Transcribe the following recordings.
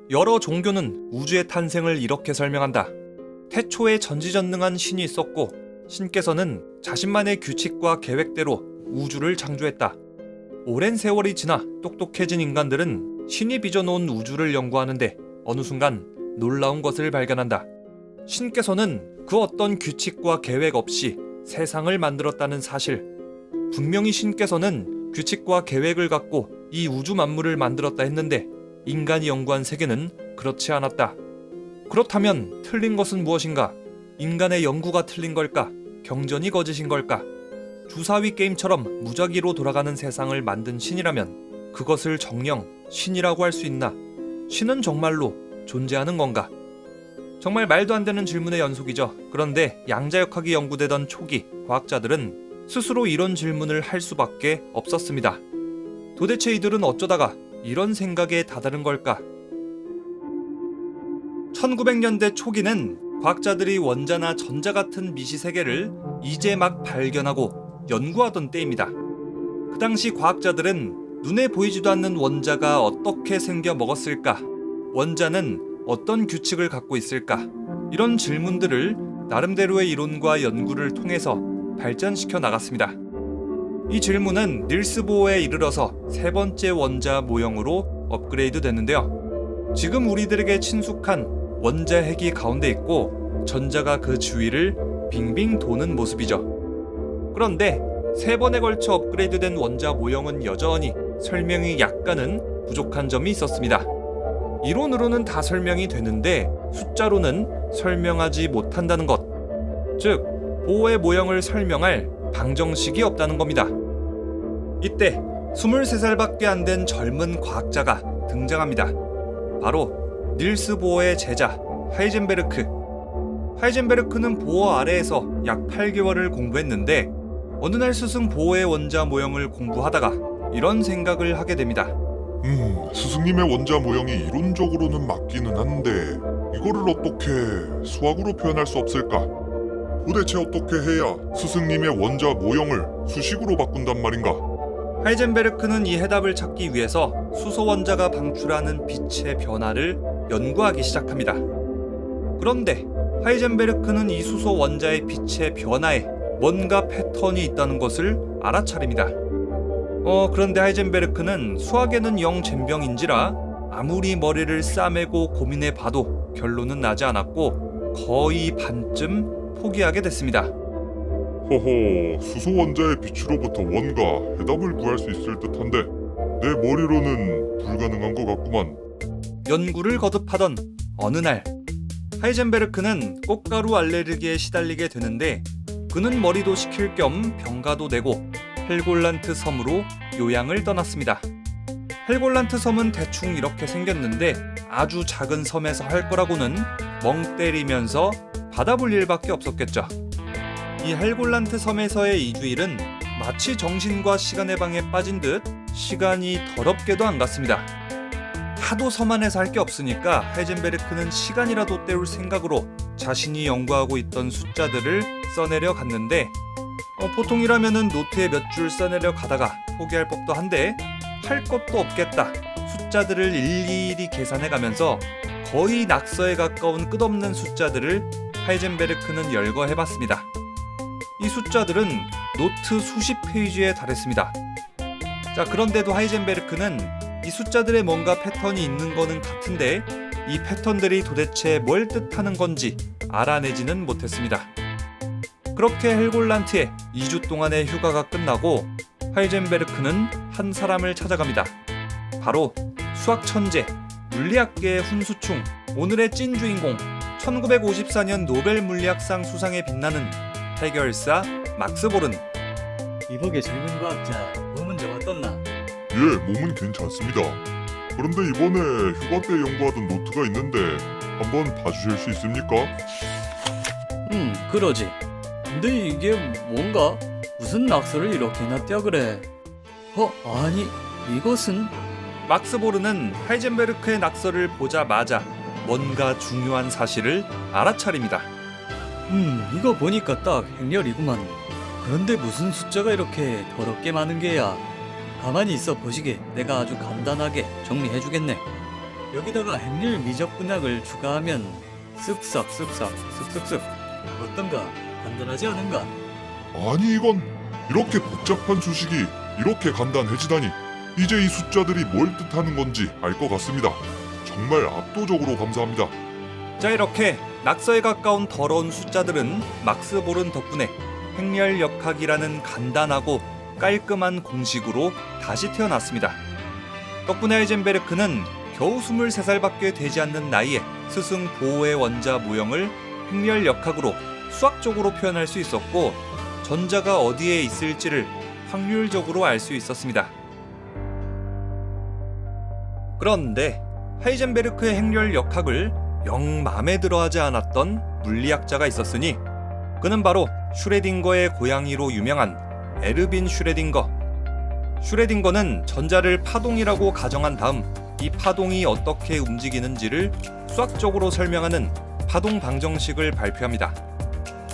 여러 종교는 우주의 탄생을 이렇게 설명한다. 태초에 전지전능한 신이 있었고 신께서는 자신만의 규칙과 계획대로 우주를 창조했다. 오랜 세월이 지나 똑똑해진 인간들은 신이 빚어놓은 우주를 연구하는데 어느 순간 놀라운 것을 발견한다. 신께서는 그 어떤 규칙과 계획 없이 세상을 만들었다는 사실. 분명히 신께서는 규칙과 계획을 갖고 이 우주 만물을 만들었다 했는데 인간이 연구한 세계는 그렇지 않았다. 그렇다면 틀린 것은 무엇인가? 인간의 연구가 틀린 걸까? 경전이 거짓인 걸까? 주사위 게임처럼 무작위로 돌아가는 세상을 만든 신이라면 그것을 정녕 신이라고 할 수 있나? 신은 정말로 존재하는 건가? 정말 말도 안 되는 질문의 연속이죠. 그런데 양자역학이 연구되던 초기 과학자들은 스스로 이런 질문을 할 수밖에 없었습니다. 도대체 이들은 어쩌다가 이런 생각에 다다른 걸까? 1900년대 초기는 과학자들이 원자나 전자 같은 미시 세계를 이제 막 발견하고 연구하던 때입니다. 그 당시 과학자들은 눈에 보이지도 않는 원자가 어떻게 생겨 먹었을까? 원자는 어떤 규칙을 갖고 있을까? 이런 질문들을 나름대로의 이론과 연구를 통해서 발전시켜 나갔습니다. 이 질문은 닐스 보어에 이르러서 세 번째 원자 모형으로 업그레이드 됐는데요. 지금 우리들에게 친숙한 원자 핵이 가운데 있고 전자가 그 주위를 빙빙 도는 모습이죠. 그런데 세 번에 걸쳐 업그레이드된 원자 모형은 여전히 설명이 약간은 부족한 점이 있었습니다. 이론으로는 다 설명이 되는데 숫자로는 설명하지 못한다는 것. 즉, 보호의 모형을 설명할 방정식이 없다는 겁니다. 이때 23살밖에 안 된 젊은 과학자가 등장합니다. 바로 닐스 보어의 제자 하이젠베르크. 하이젠베르크는 보어 아래에서 약 8개월을 공부했는데 어느 날 스승 보어의 원자 모형을 공부하다가 이런 생각을 하게 됩니다. 스승님의 원자 모형이 이론적으로는 맞기는 한데 이거를 어떻게 수학으로 표현할 수 없을까? 도대체 어떻게 해야 스승님의 원자 모형을 수식으로 바꾼단 말인가? 하이젠베르크는 이 해답을 찾기 위해서 수소 원자가 방출하는 빛의 변화를 연구하기 시작합니다. 그런데 하이젠베르크는 이 수소 원자의 빛의 변화에 뭔가 패턴이 있다는 것을 알아차립니다. 그런데 하이젠베르크는 수학에는 영 젬병인지라 아무리 머리를 싸매고 고민해봐도 결론은 나지 않았고 거의 반쯤 포기하게 됐습니다. 허허, 수소 원자의 빛으로부터 뭔가 해답을 구할 수 있을 듯한데 내 머리로는 불가능한 것 같구만. 연구를 거듭하던 어느 날 하이젠베르크는 꽃가루 알레르기에 시달리게 되는데 그는 머리도 식힐 겸 병가도 내고 헬골란트 섬으로 요양을 떠났습니다. 헬골란트 섬은 대충 이렇게 생겼는데 아주 작은 섬에서 할 거라고는 멍 때리면서 받아볼 일밖에 없었겠죠. 이 헬골란트 섬에서의 2주일은 마치 정신과 시간의 방에 빠진 듯 시간이 더럽게도 안 갔습니다. 하도 섬 안에서 할 게 없으니까 하이젠베르크는 시간이라도 때울 생각으로 자신이 연구하고 있던 숫자들을 써내려 갔는데 보통이라면은 노트에 몇 줄 써내려 가다가 포기할 법도 한데 할 것도 없겠다. 숫자들을 일일이 계산해 가면서 거의 낙서에 가까운 끝없는 숫자들을 하이젠베르크는 열거해봤습니다. 이 숫자들은 노트 수십 페이지에 달했습니다. 자, 그런데도 하이젠베르크는 이 숫자들에 뭔가 패턴이 있는 거는 같은데 이 패턴들이 도대체 뭘 뜻하는 건지 알아내지는 못했습니다. 그렇게 헬골란트에 2주 동안의 휴가가 끝나고 하이젠베르크는 한 사람을 찾아갑니다. 바로 수학 천재, 물리학계의 훈수충, 오늘의 찐 주인공, 1954년 노벨 물리학상 수상에 빛나는 해결사 막스 보른. 이복의 젊은 과학자 몸은 좀 어떻나? 예, 몸은 괜찮습니다. 그런데 이번에 휴가 때 연구하던 노트가 있는데 한번 봐주실 수 있습니까? 그러지. 근데 이게 뭔가? 무슨 낙서를 이렇게나 떼어 그래? 아니, 이것은? 막스 보른은 하이젠베르크의 낙서를 보자마자 뭔가 중요한 사실을 알아차립니다. 이거 보니까 딱 행렬이구만. 그런데 무슨 숫자가 이렇게 더럽게 많은 게야? 가만히 있어 보시게 내가 아주 간단하게 정리해주겠네. 여기다가 행렬 미적분학을 추가하면 쓱싹쓱싹 쓱쓱쓱 어떤가? 간단하지 않은가? 아니 이건 이렇게 복잡한 수식이 이렇게 간단해지다니 이제 이 숫자들이 뭘 뜻하는 건지 알 것 같습니다. 정말 압도적으로 감사합니다. 자, 이렇게 낙서에 가까운 더러운 숫자들은 막스 보른 덕분에 행렬역학이라는 간단하고 깔끔한 공식으로 다시 태어났습니다. 덕분에 하이젠베르크는 겨우 23살밖에 되지 않는 나이에 스승 보호의 원자 모형을 행렬역학으로 수학적으로 표현할 수 있었고, 전자가 어디에 있을지를 확률적으로 알 수 있었습니다. 그런데 하이젠베르크의 행렬역학을 영 마음에 들어하지 않았던 물리학자가 있었으니 그는 바로 슈레딩거의 고양이로 유명한 에르빈 슈레딩거. 슈레딩거는 전자를 파동이라고 가정한 다음 이 파동이 어떻게 움직이는지를 수학적으로 설명하는 파동 방정식을 발표합니다.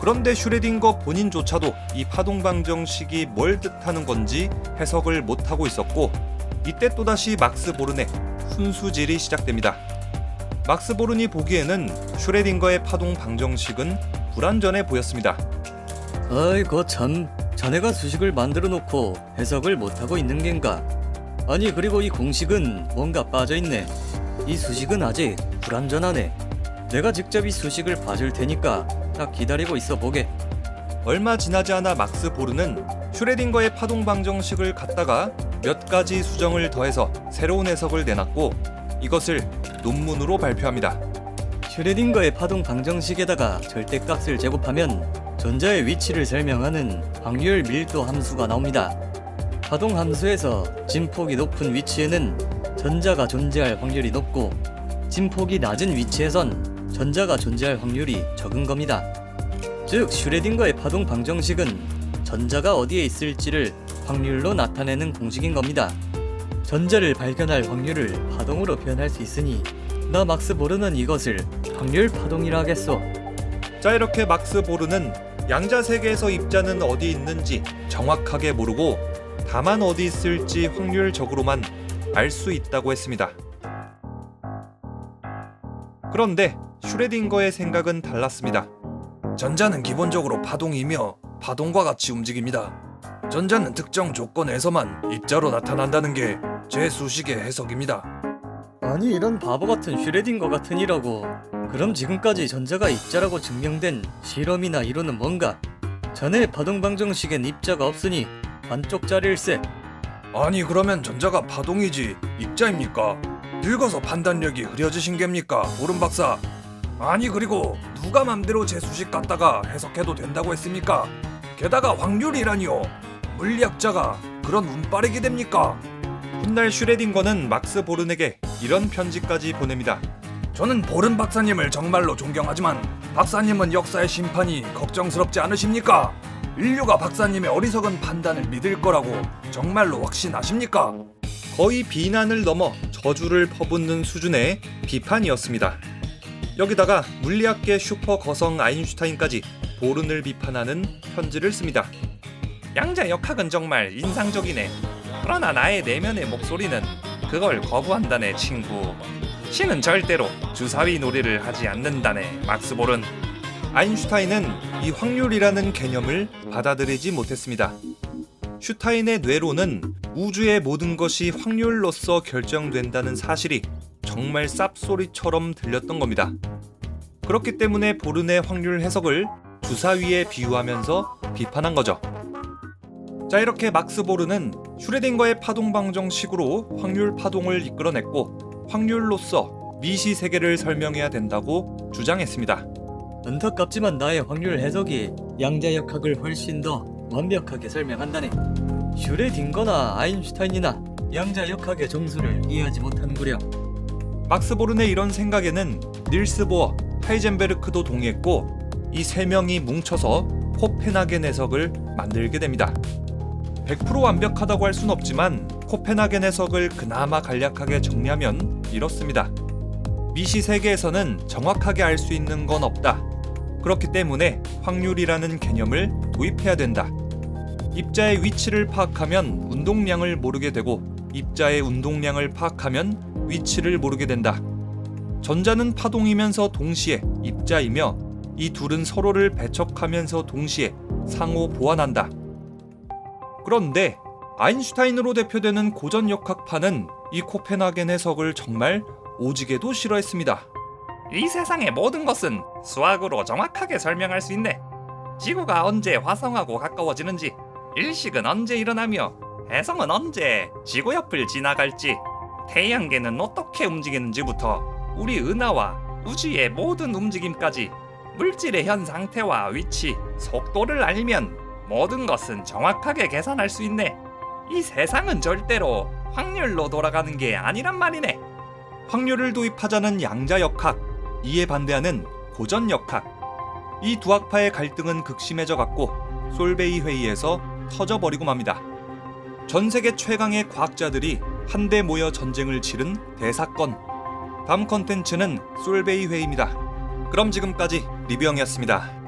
그런데 슈레딩거 본인조차도 이 파동 방정식이 뭘 뜻하는 건지 해석을 못하고 있었고, 이때 또다시 막스 보른의 훈수질이 시작됩니다. 막스 보른이 보기에는 슈레딩거의 파동 방정식은 불완전해 보였습니다. 아이고 참, 자네가 수식을 만들어 놓고 해석을 못하고 있는 겐가? 아니 그리고 이 공식은 뭔가 빠져있네. 이 수식은 아직 불완전하네. 내가 직접 이 수식을 봐줄 테니까 딱 기다리고 있어 보게. 얼마 지나지 않아 막스 보른은 슈레딩거의 파동 방정식을 갖다가 몇 가지 수정을 더해서 새로운 해석을 내놨고, 이것을 논문으로 발표합니다. 슈레딩거의 파동 방정식에다가 절대값을 제곱하면 전자의 위치를 설명하는 확률 밀도 함수가 나옵니다. 파동 함수에서 진폭이 높은 위치에는 전자가 존재할 확률이 높고, 진폭이 낮은 위치에선 전자가 존재할 확률이 적은 겁니다. 즉 슈레딩거의 파동 방정식은 전자가 어디에 있을지를 확률로 나타내는 공식인 겁니다. 전자를 발견할 확률을 파동으로 표현할 수 있으니 나 막스 보르는 이것을 확률 파동이라 하겠소. 자, 이렇게 막스 보른은 양자 세계에서 입자는 어디 있는지 정확하게 모르고 다만 어디 있을지 확률적으로만 알 수 있다고 했습니다. 그런데 슈레딩거의 생각은 달랐습니다. 전자는 기본적으로 파동이며 파동과 같이 움직입니다. 전자는 특정 조건에서만 입자로 나타난다는 게 제 수식의 해석입니다. 아니 이런 바보 같은 슈레딩거 같은 이라고. 그럼 지금까지 전자가 입자라고 증명된 실험이나 이론은 뭔가? 자네의 파동 방정식엔 입자가 없으니 반쪽짜리일세. 아니 그러면 전자가 파동이지 입자입니까? 늙어서 판단력이 흐려지신 겁니까, 보른 박사? 아니 그리고 누가 맘대로 제 수식 갖다가 해석해도 된다고 했습니까? 게다가 확률이라니요. 물리학자가 그런 운빨이게 됩니까? 훗날 슈레딩거는 막스 보른에게 이런 편지까지 보냅니다. 저는 보른 박사님을 정말로 존경하지만 박사님은 역사의 심판이 걱정스럽지 않으십니까? 인류가 박사님의 어리석은 판단을 믿을 거라고 정말로 확신하십니까? 거의 비난을 넘어 저주를 퍼붓는 수준의 비판이었습니다. 여기다가 물리학계 슈퍼 거성 아인슈타인까지 보른을 비판하는 편지를 씁니다. 양자 역학은 정말 인상적이네. 그러나 나의 내면의 목소리는 그걸 거부한다네 친구. 신은 절대로 주사위 놀이를 하지 않는다네 막스 보른. 아인슈타인은 이 확률이라는 개념을 받아들이지 못했습니다. 슈타인의 뇌로는 우주의 모든 것이 확률로서 결정된다는 사실이 정말 쌉소리처럼 들렸던 겁니다. 그렇기 때문에 보른의 확률 해석을 주사위에 비유하면서 비판한 거죠. 자, 이렇게 막스 보른은 슈레딩거의 파동 방정식으로 확률 파동을 이끌어냈고, 확률로서 미시 세계를 설명해야 된다고 주장했습니다. 안타깝지만 나의 확률 해석이 양자 역학을 훨씬 더 완벽하게 설명한다네. 슈레딩거나 아인슈타인이나 양자 역학의 정수를 이해하지 못하는구려. 막스 보른의 이런 생각에는 닐스 보어, 하이젠베르크도 동의했고, 이 세 명이 뭉쳐서 코펜하겐 해석을 만들게 됩니다. 100% 완벽하다고 할 순 없지만 코펜하겐 해석을 그나마 간략하게 정리하면 이렇습니다. 미시 세계에서는 정확하게 알 수 있는 건 없다. 그렇기 때문에 확률이라는 개념을 도입해야 된다. 입자의 위치를 파악하면 운동량을 모르게 되고, 입자의 운동량을 파악하면 위치를 모르게 된다. 전자는 파동이면서 동시에 입자이며 이 둘은 서로를 배척하면서 동시에 상호 보완한다. 그런데 아인슈타인으로 대표되는 고전역학파는 이 코펜하겐 해석을 정말 오지게도 싫어했습니다. 이 세상의 모든 것은 수학으로 정확하게 설명할 수 있네. 지구가 언제 화성하고 가까워지는지, 일식은 언제 일어나며 해성은 언제 지구 옆을 지나갈지, 태양계는 어떻게 움직이는지부터 우리 은하와 우주의 모든 움직임까지 물질의 현 상태와 위치, 속도를 알면 모든 것은 정확하게 계산할 수 있네. 이 세상은 절대로 확률로 돌아가는 게 아니란 말이네. 확률을 도입하자는 양자역학, 이에 반대하는 고전역학. 이 두 학파의 갈등은 극심해져 갔고 솔베이 회의에서 터져버리고 맙니다. 전 세계 최강의 과학자들이 한데 모여 전쟁을 치른 대사건. 다음 컨텐츠는 솔베이 회의입니다. 그럼 지금까지 리뷰형이었습니다.